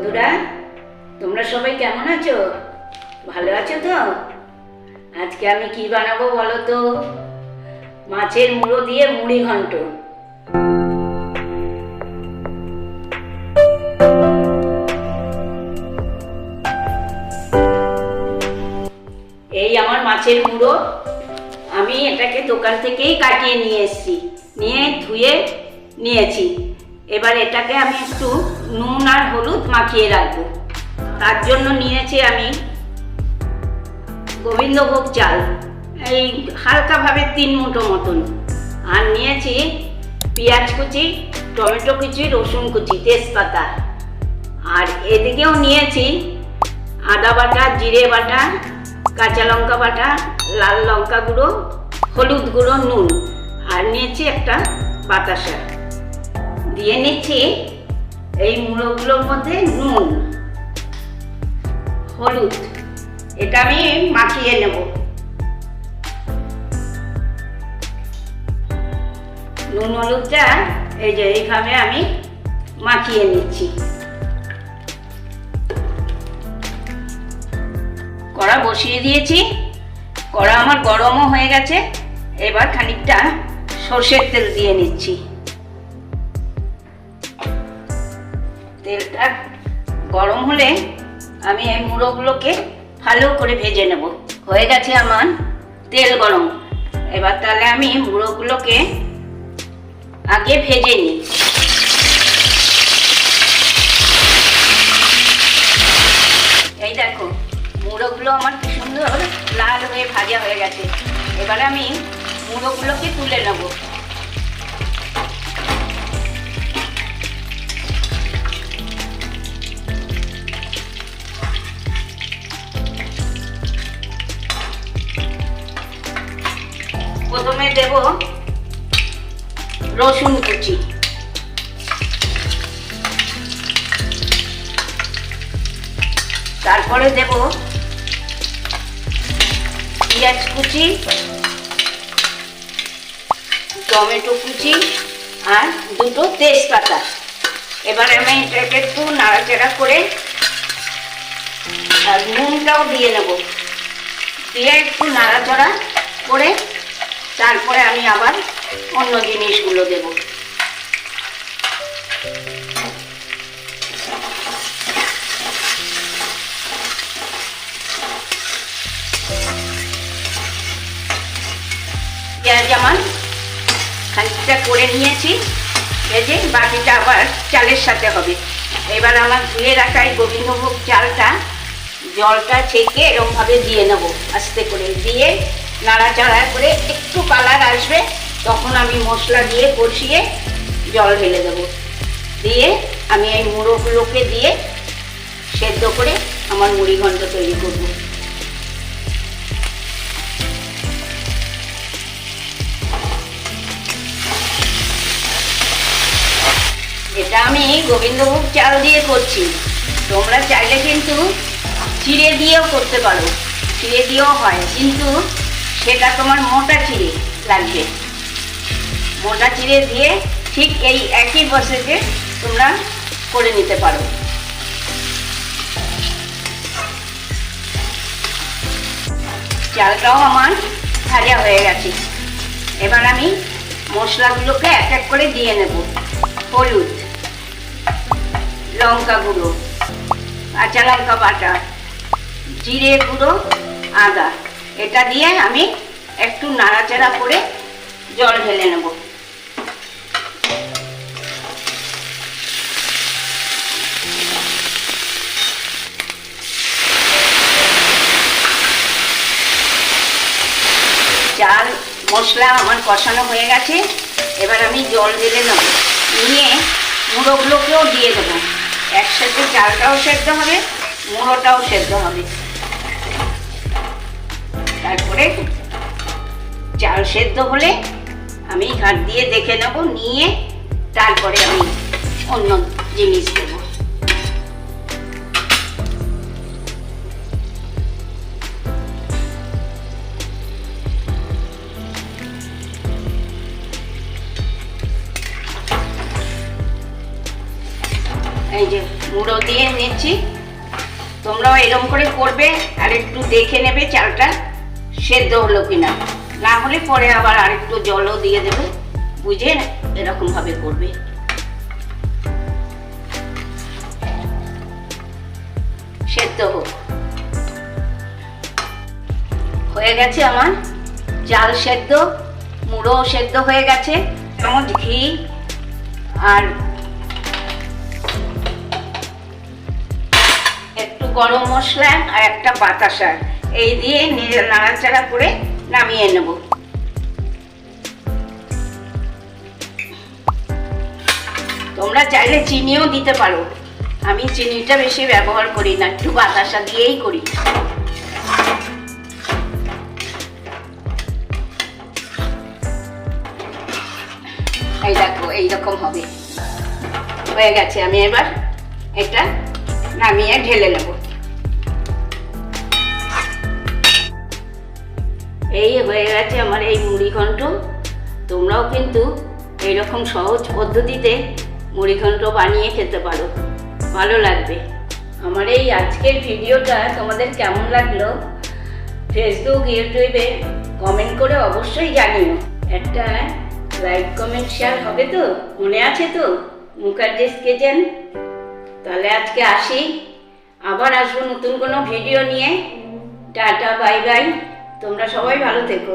বন্ধুরা, তোমরা সবাই কেমন আছো? ভালো আছো তো? আজকে আমি কি বানাবো বলো তো? মাছের মুড়ো দিয়ে মুড়ি ঘন্ট। এই আমার মাছের মুড়ো, আমি এটাকে দোকান থেকেই কাটিয়ে নিয়ে এসেছি, নিয়ে ধুয়ে নিয়েছি। এবার এটাকে আমি একটু নুন আর হলুদ মাখিয়ে রাখবো। তার জন্য নিয়েছি আমি গোবিন্দভোগ চাল, এই হালকাভাবে 3 মুঠো মতন। আর নিয়েছি পেঁয়াজ কুচি, টমেটো কুচি, রসুন কুচি, তেজপাতা। আর এদিকেও নিয়েছি আদা বাটা, জিরে বাটা, কাঁচা লঙ্কা বাটা, লাল লঙ্কা গুঁড়ো, হলুদ গুঁড়ো, নুন। আর নিয়েছি একটা বাতাসা। দিয়ে নিচ্ছি এই মুড়োগুলোর মধ্যে নুন, হলুদ। এটা আমি মাখিয়ে নেব। নুন হলুদটা এই যে এইভাবে আমি মাখিয়ে নিচ্ছি। কড়া বসিয়ে দিয়েছি, কড়া আমার গরমও হয়ে গেছে। এবার খানিকটা সর্ষের তেল দিয়ে নিচ্ছি। তেলটা গরম হলে আমি এই মুড়োগুলোকে ভালো করে ভেজে নেব। হয়ে গেছে আমার তেল গরম। এবার তাহলে আমি মুড়োগুলোকে আগে ভেজে নিই। এই দেখো, মুড়োগুলো আমার কি সুন্দর লাল হয়ে ভাজা হয়ে গেছে। এবারে আমি মুড়োগুলোকে তুলে নেব। প্রথমে দেব রসুন কুচি, তারপরে দেব পেঁয়াজ কুচি, টমেটো কুচি আর 2টো তেজপাতা। এবারে আমি এটাকে একটু নাড়াচাড়া করে আর নুনটাও দিয়ে নেব। দিয়ে একটু নাড়াচাড়া করে তারপরে আমি আবার অন্য জিনিসগুলো দেব। পেঁয়াজ আমার খানিকটা করে নিয়েছি, ভেজে বাকিটা আবার চালের সাথে হবে। এবার আমার ধুয়ে রাখা এই গোবিন্দভোগ চালটা জলটা ছেঁকে এরকমভাবে দিয়ে নেব। আস্তে করে দিয়ে নাড়াচাড়া করে একটু কালার আসবে, তখন আমি মশলা দিয়ে কষিয়ে জল ঢেলে দেবো। দিয়ে আমি এই মুড়োগুলোকে দিয়ে সেদ্ধ করে আমার মুড়ি ঘন্ট তৈরি করব। এটা আমি গোবিন্দভোগ চাল দিয়ে করছি। তোমরা চাইলে কিন্তু চিড়ে দিয়েও করতে পারো, চিড়ে দিয়েও হয়, কিন্তু সেটা তোমার মোটা চিড়ে লাগবে। মোটা চিড়ে দিয়ে ঠিক এই একই প্রসেসে তোমরা করে নিতে পারো। চালটাও আমার ভাজা হয়ে গেছে। এবার আমি মশলাগুলোকে এক এক করে দিয়ে নেব। হলুদ, লঙ্কা গুঁড়ো, কাঁচা লঙ্কা বাটা, জিরে গুঁড়ো, আদা। এটা দিয়ে আমি একটু নাড়াচাড়া করে জল ঢেলে নেব। চাল মশলা আমার কষানো হয়ে গেছে। এবার আমি জল ঢেলে নেব, নিয়ে মুড়োগুলোকেও দিয়ে দেবো। একসাথে চালটাও সেদ্ধ হবে, মুড়োটাও সেদ্ধ হবে। তারপরে চাল সেদ্ধ হলে আমি হাত দিয়ে দেখে নেব, নিয়ে তারপরে আমি অন্য জিনিস দেব। এই যে মুড়ো দিয়ে নিচ্ছি। তোমরাও এরকম করে করবে, আর একটু দেখে নেবে চালটা সেদ্ধ হলো কিনা, না হলে পরে আবার আরেকটু জলও দিয়ে দেবে, বুঝে এরকম ভাবে করবে। সেদ্ধ হোক। হয়ে গেছে আমার চাল সেদ্ধ, মুড়ো সেদ্ধ হয়ে গেছে। চামচ ঘি আর একটু গরম মশলা আর একটা বাতাসা এই দিয়ে নাড়াচাড়া করে নামিয়ে নেব। তোমরা চাইলে চিনিও দিতে পারো, আমি চিনিটা বেশি ব্যবহার করি না, একটু বাতাসা দিয়েই করি। এই দেখো এইরকম হবে, হয়ে গেছে। আমি এবার এটা নামিয়ে ঢেলে নেব। এই হয়ে গেছে আমার এই মুড়িঘণ্ট। তোমরাও কিন্তু এইরকম সহজ পদ্ধতিতে মুড়িঘণ্ট বানিয়ে খেতে পারো, ভালো লাগবে। আমার এই আজকের ভিডিওটা তোমাদের কেমন লাগলো ফেসবুক ইউটিউবে কমেন্ট করে অবশ্যই জানিও। একটা লাইক কমেন্ট শেয়ার হবে তো, মনে আছে তো মুখার্জিস কিচেন? তাহলে আজকে আসি, আবার আসবো নতুন কোনো ভিডিও নিয়ে। টাটা, বাই বাই, তোমরা সবাই ভালো থেকো।